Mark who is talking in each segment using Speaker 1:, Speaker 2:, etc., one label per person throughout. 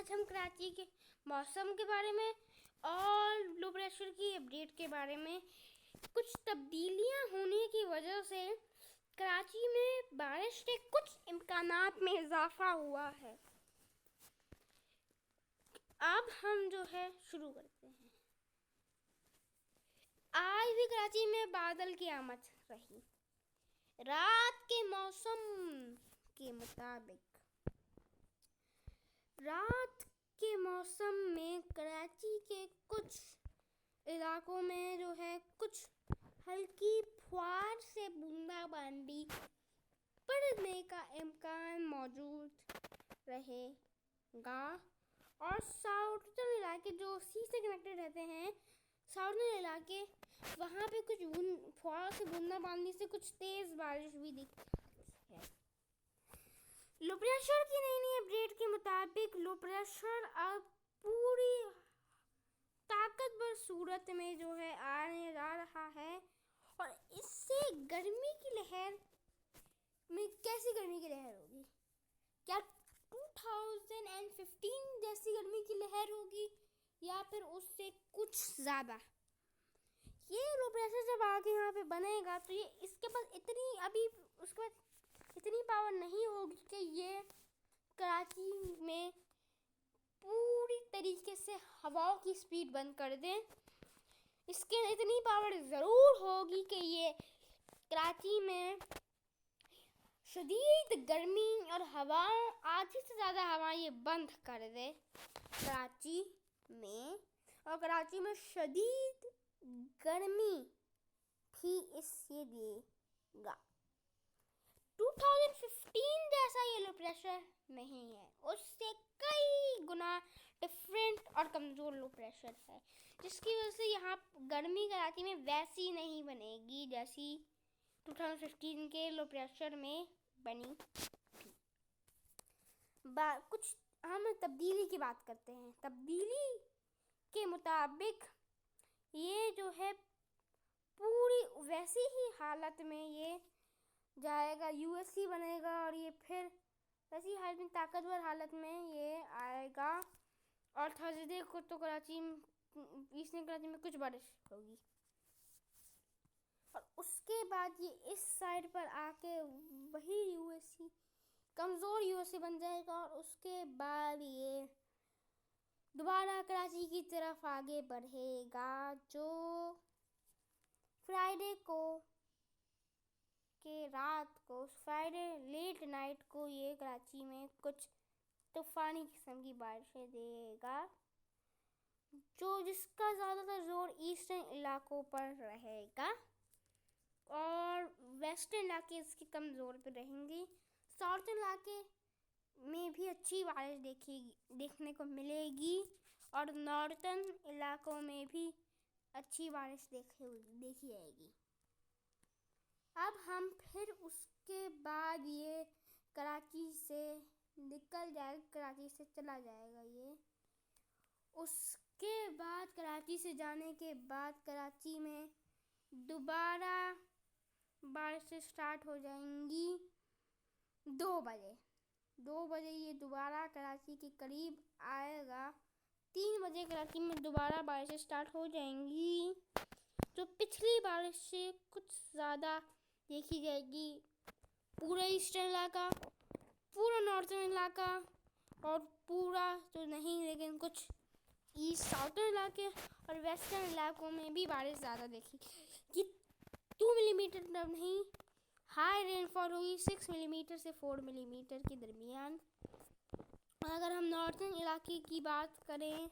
Speaker 1: आज हम कराची के मौसम के बारे में और लो प्रेशर की अपडेट के बारे में। कुछ तब्दीलियां होने की वजह से कराची में बारिश के कुछ इम्कानात में इजाफा हुआ है। अब हम जो है शुरू करते हैं। आज भी कराची में बादल की आमद रही। रात के मौसम के मुताबिक रात के मौसम में कराची के कुछ इलाकों में जो है कुछ हल्की फुहार से बूंदाबांदी पड़ने का इम्कान मौजूद रहेगा और साउथर्न इलाके जो सी से कनेक्टेड रहते हैं, साउथर्न इलाके वहाँ पे कुछ फुहार से बूंदाबांदी से कुछ तेज़ बारिश भी दिख है। लो प्रेशर की नई अपडेट के मुताबिक लो प्रेशर अब पूरी ताकतवर सूरत में जो है आने जा रहा है और इससे गर्मी की लहर में कैसी गर्मी की लहर होगी? क्या 2015 जैसी गर्मी की लहर होगी या फिर उससे कुछ ज़्यादा? ये लो प्रेशर जब आगे यहाँ पे बनेगा तो ये इसके पास उसके पास इतनी पावर नहीं होगी कि ये कराची में पूरी तरीके से हवाओं की स्पीड बंद कर दें। इसके इतनी पावर ज़रूर होगी कि ये कराची में शदीद गर्मी और हवाओं आधी से ज़्यादा हवाएं ये बंद कर दे कराची में, और कराची में शदीद गर्मी भी इससे देगा। 2015 जैसा ये लो प्रेशर नहीं है, उससे कई गुना डिफरेंट और कमज़ोर लो प्रेशर है, जिसकी वजह से यहाँ गर्मी कराची में वैसी नहीं बनेगी जैसी 2015 के लो प्रेशर में बनी थी। कुछ हम तब्दीली की बात करते हैं। तब्दीली के मुताबिक ये जो है पूरी वैसी ही हालत में ये जाएगा, यूएससी बनेगा और ये फिर वैसी हालत में ताकतवर हालत में ये आएगा। और थर्सडे को तो ईस्टर्न कराची में कुछ बारिश होगी और उसके बाद ये इस साइड पर आके वही यूएससी कमज़ोर यूएससी बन जाएगा और उसके बाद ये दोबारा कराची की तरफ आगे बढ़ेगा, जो फ्राइडे लेट नाइट को ये कराची में कुछ तूफ़ानी किस्म की बारिशें देगा, जिसका ज़्यादातर जोर ईस्टर्न इलाकों पर रहेगा और वेस्टर्न इलाके इसके कम जोर पर रहेंगे। साउथर्न इलाके में भी अच्छी बारिश देखने को मिलेगी और नॉर्थर्न इलाकों में भी अच्छी बारिश देखी जाएगी। अब हम फिर उसके बाद ये कराची से निकल जाएगा, कराची से चला जाएगा ये। उसके बाद कराची से जाने के बाद कराची में दोबारा बारिशें स्टार्ट हो जाएंगी 2 बजे ये दोबारा कराची के करीब आएगा। 3 बजे कराची में दोबारा बारिशें स्टार्ट हो जाएंगी, जो पिछली बारिश से कुछ ज़्यादा देखी जाएगी। पूरा ईस्टर्न इलाका, पूरा नॉर्थर्न इलाका और पूरा तो नहीं लेकिन कुछ ईस्ट साउथर्न इलाके और वेस्टर्न इलाकों में भी बारिश ज़्यादा देखी कि 2 मिलीमीटर नहीं, हाई रेनफॉल होगी 6 मिलीमीटर से 4 मिलीमीटर के दरमियान। अगर हम नॉर्थर्न इलाके की बात करें,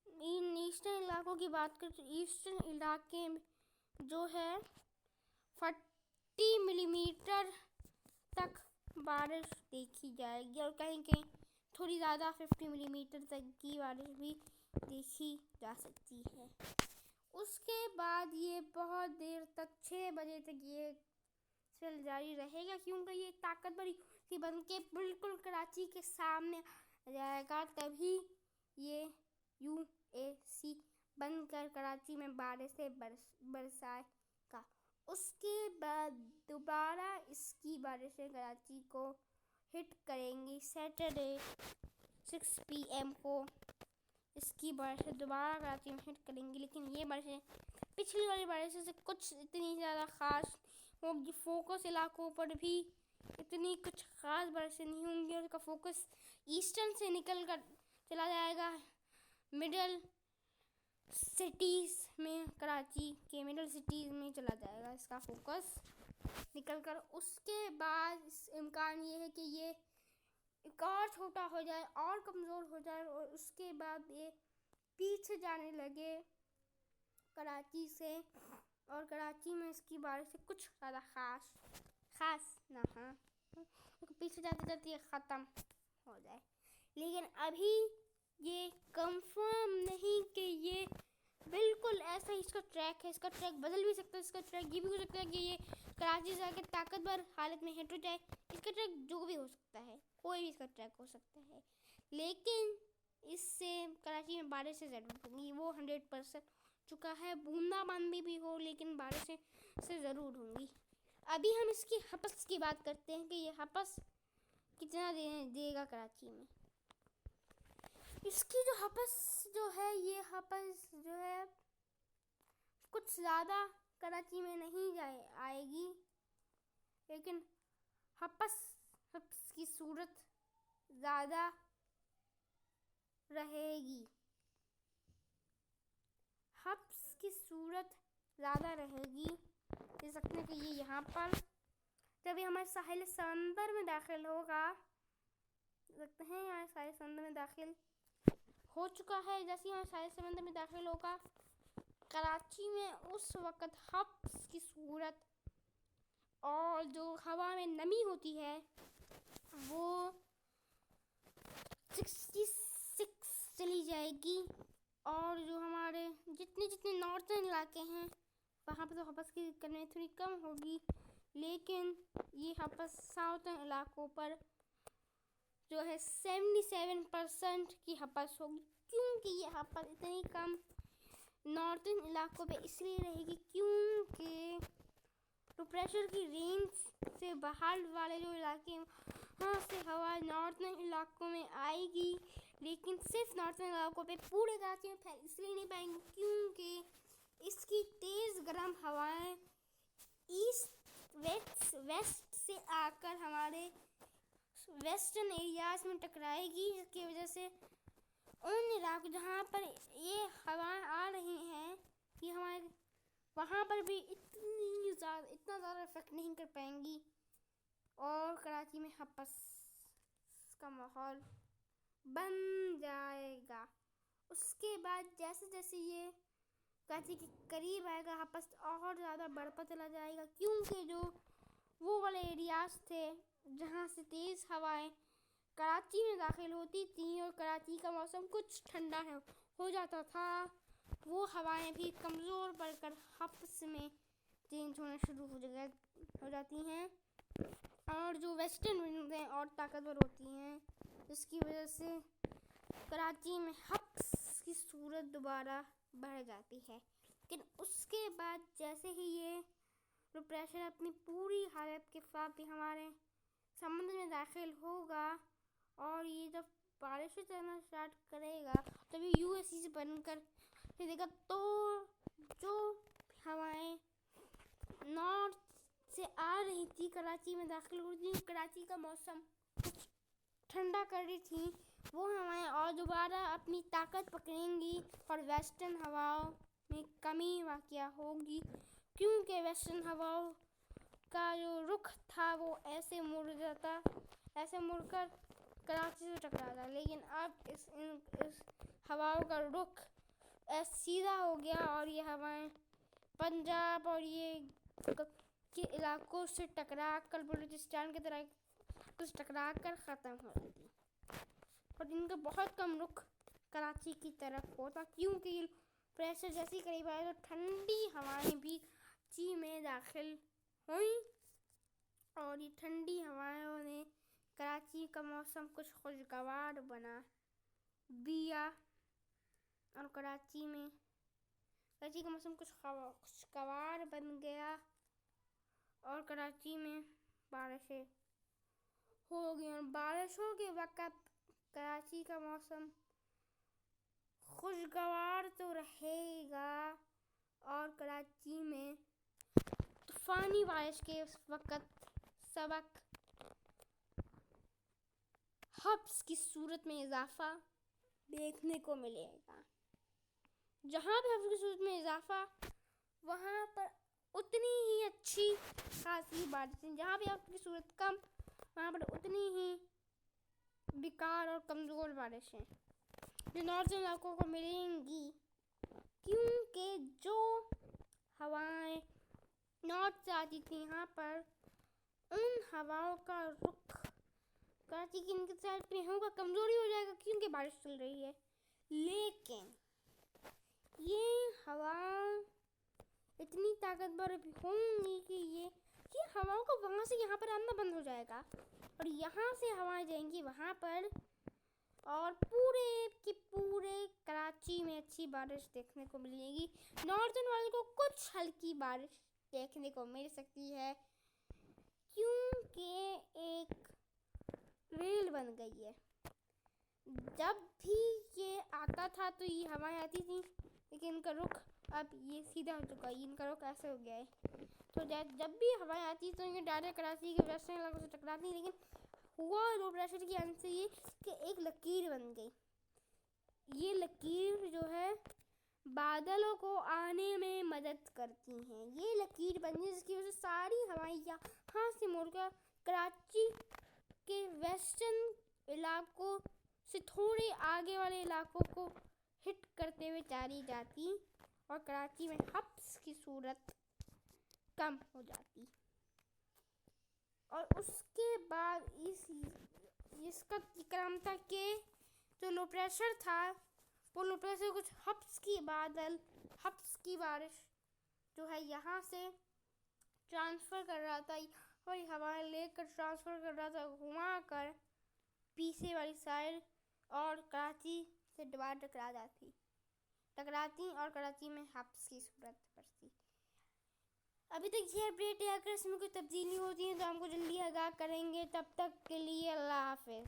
Speaker 1: इन ईस्टर्न इलाकों की बात करें तो ईस्टर्न इलाके में जो है 40 मिलीमीटर तक बारिश देखी जाएगी और कहीं कहीं थोड़ी ज़्यादा 50 मिलीमीटर तक की बारिश भी देखी जा सकती है। उसके बाद ये बहुत देर तक 6 बजे तक ये चल जारी रहेगा, क्योंकि ये ताकतवर की बन के बिल्कुल कराची के सामने आ जाएगा, तभी ये यूएसी बनकर कराची में बारिश से बरसाएगा। उसके बाद दोबारा इसकी बारिशें कराची को हिट करेंगी सैटरडे 6 PM को इसकी बारिशें दोबारा कराची में हिट करेंगी, लेकिन ये बारिशें पिछली वाली बारिशों से कुछ इतनी ज़्यादा ख़ास होगी। फोकस इलाकों पर भी इतनी कुछ ख़ास बारिशें नहीं होंगी और उसका फोकस ईस्टर्न से निकल कर चला जाएगा मिडल सिटीज़ में, कराची के मिडल सिटीज़ में चला जाएगा इसका फोकस निकल कर। उसके बाद इम्कान ये है कि ये एक और छोटा हो जाए और कमज़ोर हो जाए और उसके बाद ये पीछे जाने लगे कराची से, और कराची में इसकी बारिश से कुछ ज़्यादा ख़ास ना हाँ पीछे जाते जाते ये ख़त्म हो जाए। लेकिन अभी ये कंफर्म नहीं कि ये बिल्कुल ऐसा ही इसका ट्रैक है, इसका ट्रैक बदल भी सकता है। इसका ट्रैक ये भी हो सकता है कि ये कराची से आकर ताकतवर हालत में हिट हो जाए। इसका ट्रैक जो भी हो सकता है, कोई भी इसका ट्रैक हो सकता है, लेकिन इससे कराची में बारिशें ज़रूर होंगी, वो 100% चुका है। बूंदाबांदी भी हो लेकिन बारिशें से ज़रूर होंगी। अभी हम इसकी हपस की बात करते हैं कि ये हपस कितना देगा कराची में। इसकी जो हपस जो है, ये हपस जो है कुछ ज़्यादा कराची में नहीं आएगी, लेकिन हपस की सूरत ज़्यादा रहेगी। हपस की सूरत ज़्यादा रहेगी। देख सकते हैं कि ये यहाँ पर जब ये हमारे साहिल समंदर में दाखिल होगा, देखते हैं यहाँ साहिल समंदर में दाखिल हो चुका है। जैसे यहाँ साहिल समंदर में दाखिल होगा कराची में, उस वक़्त हब्स की सूरत और जो हवा में नमी होती है वो 66 चली जाएगी, और जो हमारे जितने नॉर्थर्न इलाके हैं वहाँ पर तो हब्स की कमी थोड़ी कम होगी, लेकिन ये हब्स साउथर्न इलाकों पर जो है 77% की हब्स होगी। क्योंकि ये हब्स इतनी कम नॉर्थर्न इलाकों पे इसलिए रहेगी क्योंकि तो प्रेशर की रेंज से बाहर वाले जो इलाके हैं वहाँ से हवा नॉर्थर्न इलाकों में आएगी, लेकिन सिर्फ नॉर्थर्न इलाकों पे पूरे कराची में फैल इसलिए नहीं पाएंगी क्योंकि इसकी तेज़ गर्म हवाएं ईस्ट वेस्ट से आकर हमारे वेस्टर्न एरियाज़ में टकराएगी, जिसकी वजह से उन इलाकों जहाँ पर ये हवाएं आ रही हैं ये हमारे वहाँ पर भी इतना ज़्यादा इफेक्ट नहीं कर पाएंगी, और कराची में हब्स का माहौल बन जाएगा। उसके बाद जैसे जैसे ये कराची के करीब आएगा हब्स और ज़्यादा बढ़ता चला जाएगा, क्योंकि जो वो वाले एरियाज़ थे जहाँ से तेज़ हवाएं कराची में दाखिल होती थी और कराची का मौसम कुछ ठंडा हो जाता था, वो हवाएं भी कमज़ोर पड़कर हब्स में चेंज होना शुरू हो जाती हैं, और जो वेस्टर्न विंड हैं और ताकतवर होती हैं, जिसकी वजह से कराची में हब्स की सूरत दोबारा बढ़ जाती है। लेकिन उसके बाद जैसे ही ये जो प्रेशर अपनी पूरी हालत के साथ भी हमारे समुद्र में दाखिल होगा और ये जब बारिश चलना स्टार्ट करेगा तभी यूएससी से बनकर देगा, तो जो हवाएं नॉर्थ से आ रही थी कराची में दाखिल हो रही थी, कराची का मौसम कुछ ठंडा कर रही थी, वो हवाएं और दोबारा अपनी ताकत पकड़ेंगी और वेस्टर्न हवाओं में कमी वाक़या होगी, क्योंकि वेस्टर्न हवाओं का जो रुख था वो ऐसे मुड़कर कराची से टकराता, लेकिन अब इस हवाओं का रुख सीधा हो गया और ये हवाएं पंजाब और ये के इलाकों से टकरा कर बलूचिस्तान की तरह कुछ टकरा कर ख़त्म हो जाती, और इनका बहुत कम रुख कराची की तरफ होता, क्योंकि प्रेशर जैसे ही करीब आया तो ठंडी हवाएं भी कराची में दाखिल हुई, और ये ठंडी हवाओं ने कराची का मौसम कुछ खुशगवार बना दिया, और कराची का मौसम कुछ खुशगवार बन गया, और कराची में बारिशें हो गई। और बारिशों के वक़्त कराची का मौसम खुशगवार तो रहेगा और कराची में तूफानी बारिश के उस वक़्त सबक हब्स की सूरत में इजाफा देखने को मिलेगा। जहाँ भी हब्स की सूरत में इजाफा, वहाँ पर उतनी ही अच्छी खासी बारिशें। जहाँ भी हब्स की सूरत कम, वहाँ पर उतनी ही बेकार और कमज़ोर बारिशें जो नॉर्दर्न इलाकों को मिलेंगी, क्योंकि जो हवाएं नॉर्थ से आती थी यहाँ पर, उन हवाओं का रुख कराची की इनके साइड पे होगा, कमज़ोरी हो जाएगा क्योंकि बारिश चल रही है। लेकिन ये हवा इतनी ताकतवर होंगी कि ये हवाओं को वहाँ से यहाँ पर आना बंद हो जाएगा और यहाँ से हवाएं जाएंगी वहाँ पर, और पूरे की पूरे कराची में अच्छी बारिश देखने को मिलेगी। नॉर्दर्न वाले को कुछ हल्की बारिश देखने को मिल सकती है क्योंकि एक रेल बन गई है। जब भी ये आता था तो ये हवाएं आती थी, लेकिन इनका रुख अब ये सीधा हो चुका है, इनका रुख ऐसे हो गया है। तो जब भी हवाएं आती तो ये डायरेक्ट कराची के वेस्टर्न इलाकों से टकराती, लेकिन हुआ लो प्रेशर की आने से ये कि एक लकीर बन गई। ये लकीर जो है बादलों को आने में मदद करती हैं। ये लकीर बन गई जिसकी वजह से सारी हवाएं यहाँ से मुड़कर कराची के वेस्टर्न इलाकों से थोड़े आगे वाले इलाकों को हिट करते हुए चली जाती और कराची में हब्स की सूरत कम हो जाती। और उसके बाद इसका क्रम था कि जो लो प्रेशर था, वो लो प्रेशर कुछ हब्स की बारिश जो है यहाँ से ट्रांसफ़र कर रहा था, वही हवाएं लेकर ट्रांसफ़र कर रहा था घुमा कर पीछे वाली साइड, और कराची से दोबारा टकराती और कराची में हब्स की सूरत पड़ती। अभी तक ये अपडेट है, अगर इसमें कोई तब्दीली होती है तो हमको जल्दी आगाह करेंगे। तब तक के लिए अल्लाह हाफिज़।